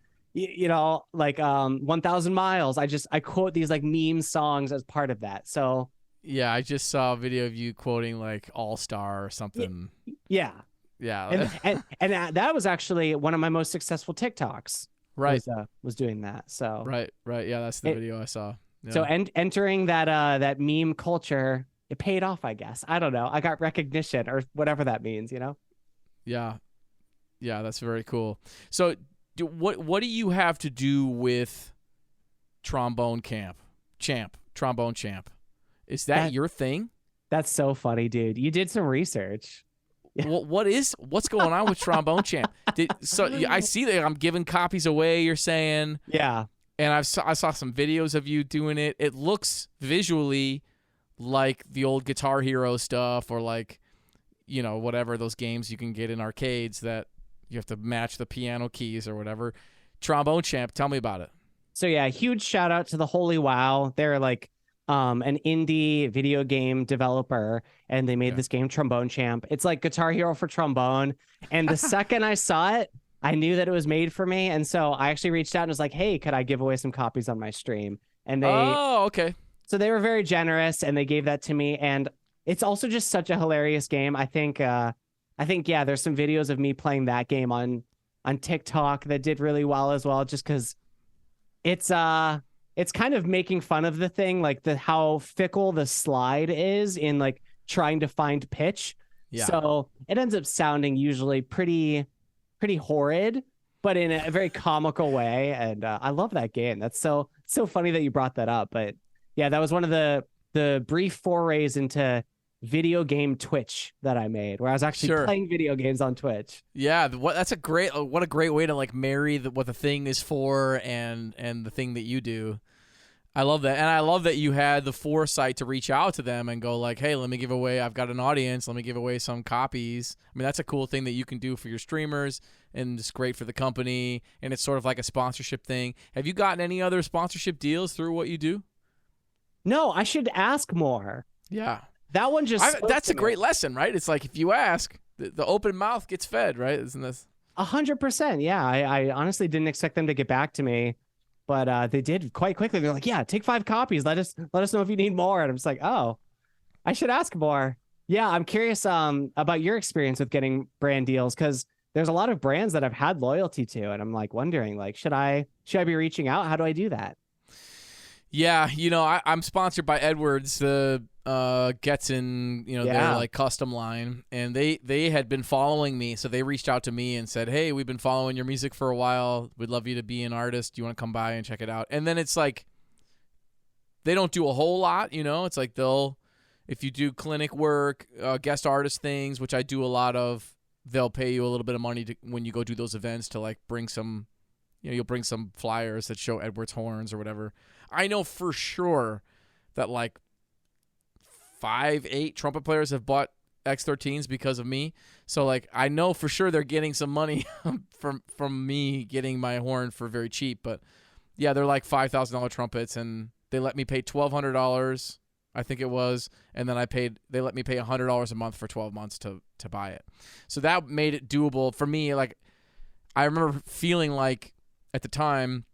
like 1,000 Miles. I quote these like meme songs as part of that. So
Yeah, I just saw a video of you quoting like All Star or something.
yeah.
Yeah.
And that was actually one of my most successful TikToks.
Right.
Was doing that. So
Right. Yeah, that's the video I saw. Yeah.
So entering that meme culture, it paid off, I guess. I don't know. I got recognition or whatever that means, you know?
Yeah, that's very cool. So, what do you have to do with Trombone Champ? Is that your thing?
That's so funny, dude. You did some research.
What's going on with Trombone Champ? I see that I'm giving copies away. You're saying,
yeah,
and I saw some videos of you doing it. It looks visually like the old Guitar Hero stuff, or like, whatever those games you can get in arcades that you have to match the piano keys or whatever. Trombone Champ, tell me about it.
So yeah, huge shout out to the Holy Wow. They're like an indie video game developer, and they made this game Trombone Champ. It's like Guitar Hero for trombone. And the second I saw it, I knew that it was made for me. And so I actually reached out and was like, hey, could I give away some copies on my stream? And
okay.
So they were very generous, and they gave that to me. And it's also just such a hilarious game. I think, yeah, there's some videos of me playing that game on TikTok that did really well as well, just because it's kind of making fun of the thing, like how fickle the slide is in like trying to find pitch.
Yeah.
So it ends up sounding usually pretty horrid, but in a very comical way. And I love that game. That's so funny that you brought that up. But yeah, that was one of the brief forays into video game Twitch that I made, where I was actually playing video games on Twitch.
Yeah, what a great way to like marry what the thing is for and the thing that you do. I love that. And I love that you had the foresight to reach out to them and go like, hey, I've got an audience, let me give away some copies. I mean, that's a cool thing that you can do for your streamers, and it's great for the company, and it's sort of like a sponsorship thing. Have you gotten any other sponsorship deals through what you do?
No, I should ask more.
Yeah.
That one
that's a great lesson, right? It's like if you ask, the open mouth gets fed, right? Isn't this
100%? Yeah, I honestly didn't expect them to get back to me, but they did quite quickly. They're like, "Yeah, take 5 copies. Let us know if you need more." And I'm just like, "Oh, I should ask more." Yeah, I'm curious about your experience with getting brand deals, because there's a lot of brands that I've had loyalty to, and I'm like wondering, like, should I be reaching out? How do I do that?
Yeah, I'm sponsored by Edwards, the Getson, their like custom line, and they had been following me, so they reached out to me and said, hey, we've been following your music for a while, we'd love you to be an artist, do you want to come by and check it out? And then it's like they don't do a whole lot, it's like if you do clinic work, guest artist things, which I do a lot of, they'll pay you a little bit of money when you go do those events to like bring some, you'll bring some flyers that show Edwards horns or whatever. I know for sure that like 5-8 trumpet players have bought X13s because of me. So like I know for sure they're getting some money from me getting my horn for very cheap. But yeah, they're like $5,000 trumpets, and they let me pay $1,200, I think it was, and then they let me pay $100 a month for 12 months to buy it. So that made it doable for me. Like I remember feeling like at the time,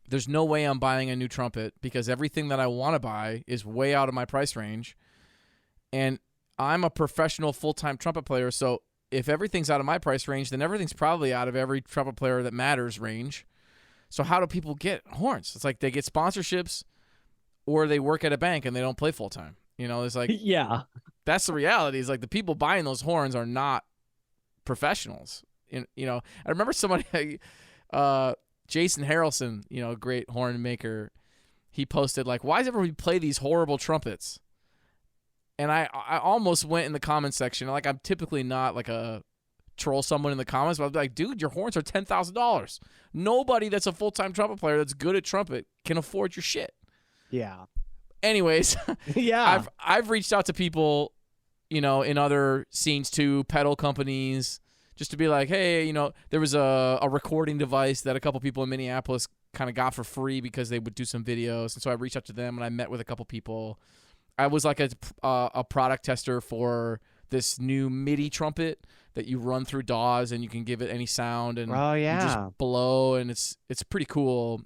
there's no way I'm buying a new trumpet because everything that I want to buy is way out of my price range. And I'm a professional full-time trumpet player, so if everything's out of my price range, then everything's probably out of every trumpet player that matters range. So how do people get horns? It's like they get sponsorships or they work at a bank and they don't play full time. You know, it's like,
Yeah.
that's the reality. Is like the people buying those horns are not professionals. You know, I remember somebody, Jason Harrelson, you know, a great horn maker, he posted like, why does everybody play these horrible trumpets? And I almost went in the comment section. Like, I'm typically not like a troll someone in the comments, but I was like, dude, your horns are $10,000. Nobody that's a full-time trumpet player that's good at trumpet can afford your shit.
Yeah.
Anyways,
yeah,
I've reached out to people, you know, in other scenes too, pedal companies, just to be like, hey, you know, there was a recording device that a couple people in Minneapolis kind of got for free because they would do some videos, and so I reached out to them and I met with a couple people. I was like a product tester for this new MIDI trumpet that you run through DAWs and you can give it any sound and you just blow, and it's pretty cool.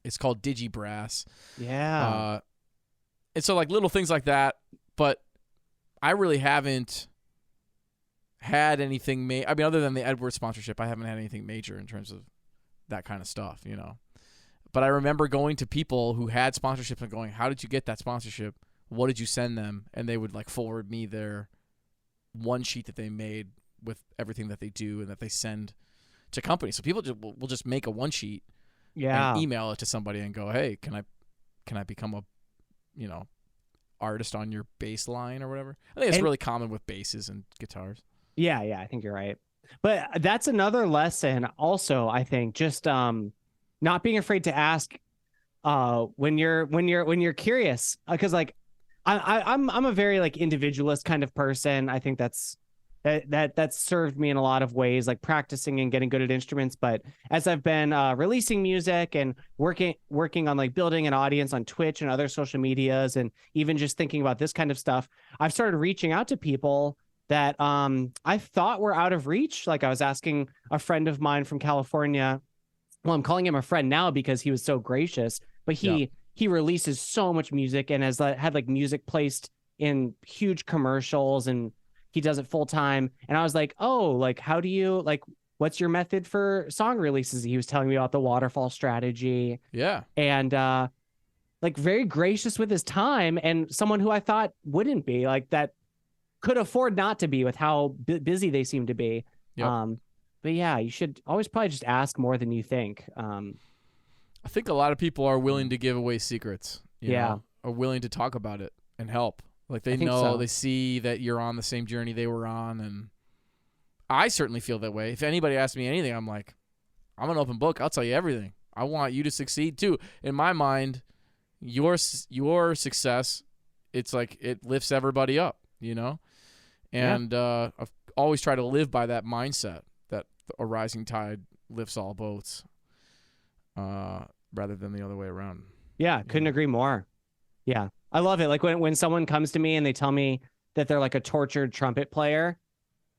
It's called DigiBrass.
Yeah.
And so like little things like that, but I really haven't had anything I mean, other than the Edwards sponsorship, I haven't had anything major in terms of that kind of stuff, you know. But I remember going to people who had sponsorships and going, how did you get that sponsorship? What did you send them? And they would like forward me their one sheet that they made with everything that they do and that they send to companies. So people will just make a one sheet and email it to somebody and go, hey, can I become a, you know, artist on your bass line or whatever? I think it's really common with basses and guitars.
Yeah, I think you're right. But that's another lesson also, I think, just not being afraid to ask when you're curious, because like I'm a very like individualist kind of person. I think that's served me in a lot of ways, like practicing and getting good at instruments. But as I've been releasing music and working on like building an audience on Twitch and other social medias, and even just thinking about this kind of stuff, I've started reaching out to people that I thought were out of reach. Like I was asking a friend of mine from California. Well, I'm calling him a friend now because he was so gracious, but he releases so much music and has had like music placed in huge commercials, and he does it full time. And I was like, oh, like, how do you like, what's your method for song releases? He was telling me about the waterfall strategy.
Yeah.
And like very gracious with his time, and someone who I thought wouldn't be, like that could afford not to be with how busy they seem to be.
Yep.
But yeah, you should always probably just ask more than you think.
I think a lot of people are willing to give away secrets. You know, are willing to talk about it and help. Like they know, they see that you're on the same journey they were on, and I certainly feel that way. If anybody asks me anything, I'm like, I'm an open book. I'll tell you everything. I want you to succeed too. In my mind, your success, it's like it lifts everybody up, you know? And I've always tried to live by that mindset, that a rising tide lifts all boats, rather than the other way around.
Yeah, couldn't agree more. Yeah, I love it. Like when someone comes to me and they tell me that they're like a tortured trumpet player,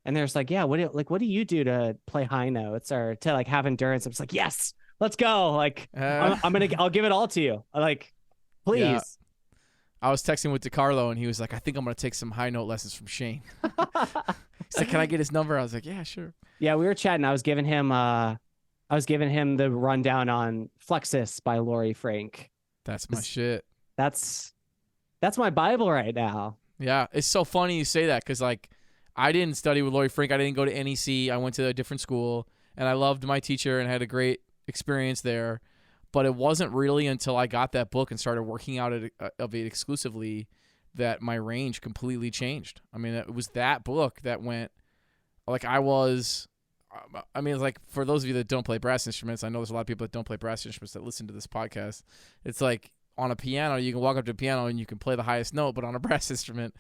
and they're just like, yeah, what do you do to play high notes or to like have endurance? I'm just like, yes, let's go. Like I'll give it all to you. Like, please. Yeah.
I was texting with DeCarlo and he was like, I think I'm going to take some high note lessons from Shane. He's like, can I get his number? I was like, yeah, sure. Yeah,
we were chatting. I was giving him the rundown on Flexus by Laurie Frank.
That's my shit.
That's my Bible right now.
Yeah, it's so funny you say that because like I didn't study with Laurie Frank. I didn't go to NEC. I went to a different school, and I loved my teacher and had a great experience there. But it wasn't really until I got that book and started working out of it exclusively that my range completely changed. I mean, it was that book that went like it's like for those of you that don't play brass instruments, I know there's a lot of people that don't play brass instruments that listen to this podcast. It's like on a piano, you can walk up to a piano and you can play the highest note, but on a brass instrument,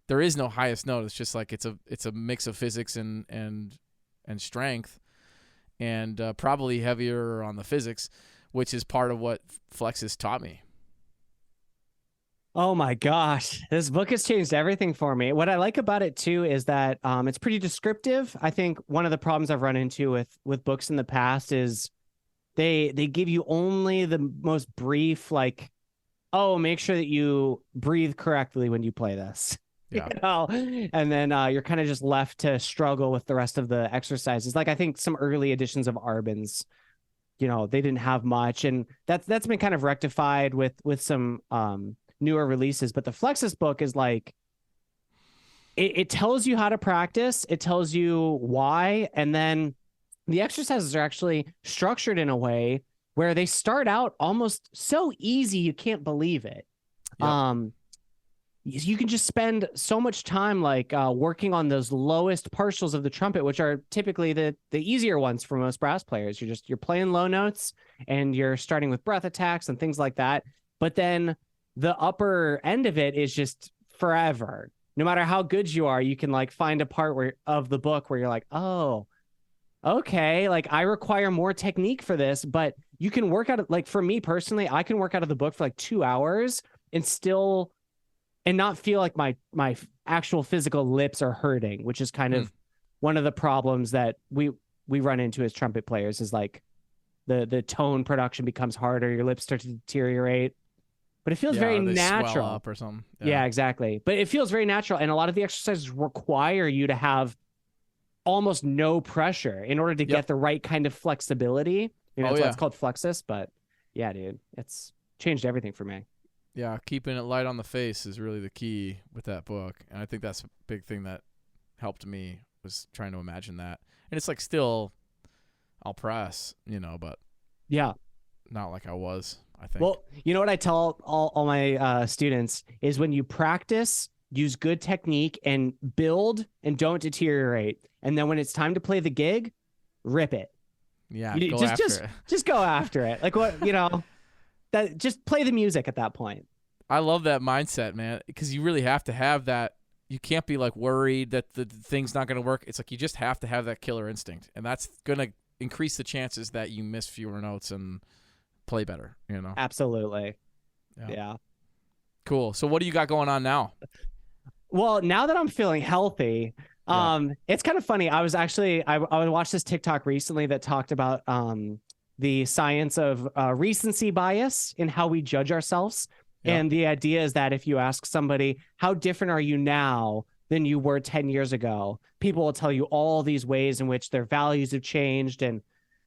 there is no highest note. It's just like it's a mix of physics and strength, and probably heavier on the physics, which is part of what Flexus taught me.
Oh my gosh, this book has changed everything for me. What I like about it too is that it's pretty descriptive. I think one of the problems I've run into with books in the past is they give you only the most brief, like, oh, make sure that you breathe correctly when you play this. Yeah. You know? And then you're kind of just left to struggle with the rest of the exercises. Like I think some early editions of Arbin's they didn't have much, and that's been kind of rectified with some newer releases. But the Flexus book is like, it tells you how to practice, it tells you why, and then the exercises are actually structured in a way where they start out almost so easy you can't believe it. Yep. You can just spend so much time like working on those lowest partials of the trumpet, which are typically the easier ones for most brass players. You're playing low notes and you're starting with breath attacks and things like that. But then the upper end of it is just forever. No matter how good you are, you can like find a part of the book where you're like, oh, okay, like I require more technique for this, but you can work out of, like for me personally, I can work out of the book for like 2 hours and not feel like my actual physical lips are hurting, which is kind of one of the problems that we run into as trumpet players, is like the tone production becomes harder, your lips start to deteriorate. But it feels very natural.
Swell up or something.
Yeah, exactly. But it feels very natural, and a lot of the exercises require you to have almost no pressure in order to get the right kind of flexibility. That's why it's called Flexus. But yeah, dude, it's changed everything for me.
Yeah, keeping it light on the face is really the key with that book. And I think that's a big thing that helped me, was trying to imagine that. And it's like still, I'll press, but
yeah,
not like I was, I think.
Well, you know what I tell all my students is, when you practice, use good technique and build and don't deteriorate. And then when it's time to play the gig, rip it.
Yeah,
just go after it. Like what, that just play the music at that point.
I love that mindset, man, because you really have to have that. You can't be like worried that the thing's not going to work. It's like you just have to have that killer instinct, and that's going to increase the chances that you miss fewer notes and play better,
Absolutely. Yeah.
Cool. So what do you got going on now?
Well, now that I'm feeling healthy, it's kind of funny. I was actually, I watched this TikTok recently that talked about the science of recency bias in how we judge ourselves. Yep. And the idea is that if you ask somebody, how different are you now than you were 10 years ago? People will tell you all these ways in which their values have changed and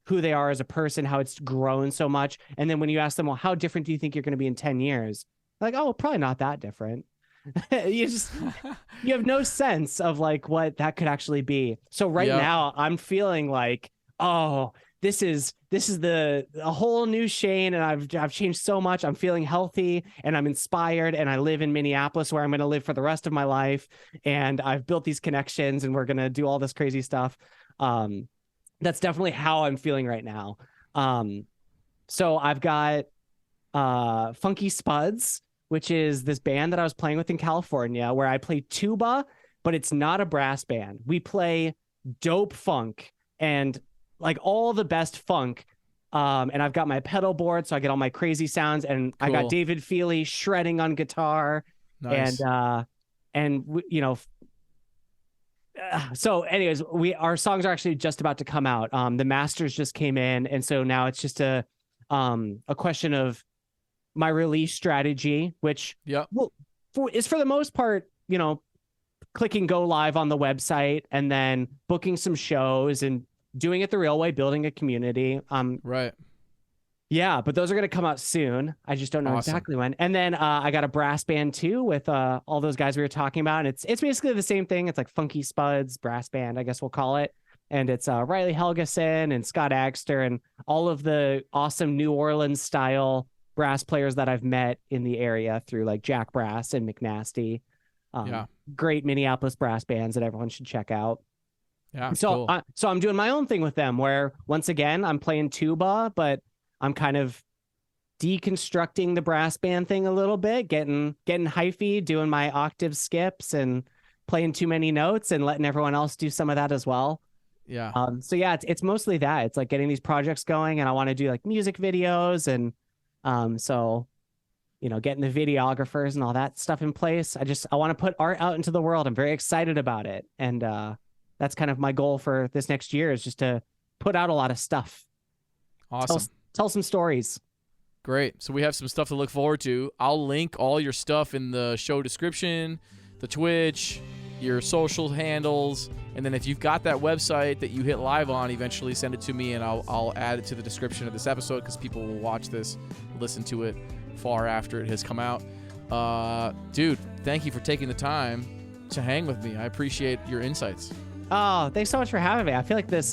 who they are as a person, how it's grown so much. And then when you ask them, well, how different do you think you're going to be in 10 years? They're like, oh, probably not that different. you have no sense of like what that could actually be. So now I'm feeling like, oh, this is a whole new Shane, and I've changed so much. I'm feeling healthy and I'm inspired, and I live in Minneapolis, where I'm going to live for the rest of my life. And I've built these connections, and we're going to do all this crazy stuff. That's definitely how I'm feeling right now. So I've got Funky Spuds, which is this band that I was playing with in California, where I play tuba, but it's not a brass band. We play dope funk and like all the best funk. And I've got my pedal board, so I get all my crazy sounds, and cool. I got David Feely shredding on guitar. Nice. So anyways, our songs are actually just about to come out. The masters just came in, and so now it's just a question of my release strategy, which is for the most part, clicking go live on the website and then booking some shows and doing it the real way, building a community.
Right.
Yeah, but those are going to come out soon. I just don't know exactly when. And then I got a brass band too with all those guys we were talking about. And it's basically the same thing. It's like Funky Spuds brass band, I guess we'll call it. And it's Riley Helgeson and Scott Agster and all of the awesome New Orleans style brass players that I've met in the area through like Jack Brass and McNasty. Great Minneapolis brass bands that everyone should check out.
Yeah.
So,
cool.
So I'm doing my own thing with them, where once again I'm playing tuba, but I'm kind of deconstructing the brass band thing a little bit, getting hyphy, doing my octave skips and playing too many notes and letting everyone else do some of that as well.
Yeah.
So yeah, it's mostly that. It's like getting these projects going, and I want to do like music videos and so getting the videographers and all that stuff in place. I want to put art out into the world. I'm very excited about it. And that's kind of my goal for this next year, is just to put out a lot of stuff.
Awesome.
Tell some stories.
Great. So we have some stuff to look forward to. I'll link all your stuff in the show description, the Twitch, your social handles, And then if you've got that website that you hit live on, eventually send it to me, and I'll add it to the description of this episode, because people will watch this, listen to it far after it has come out. Dude, thank you for taking the time to hang with me. I appreciate your insights.
Oh, thanks so much for having me. I feel like this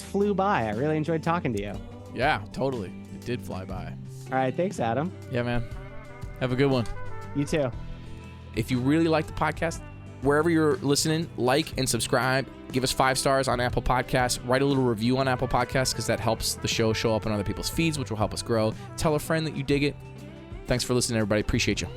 flew by. I really enjoyed talking to you.
Yeah, totally. It did fly by.
All right, thanks, Adam.
Yeah, man. Have a good one.
You too.
If you really like the podcast, wherever you're listening, like and subscribe. Give us 5 stars on Apple Podcasts. Write a little review on Apple Podcasts, because that helps the show show up on other people's feeds, which will help us grow. Tell a friend that you dig it. Thanks for listening, everybody. Appreciate you.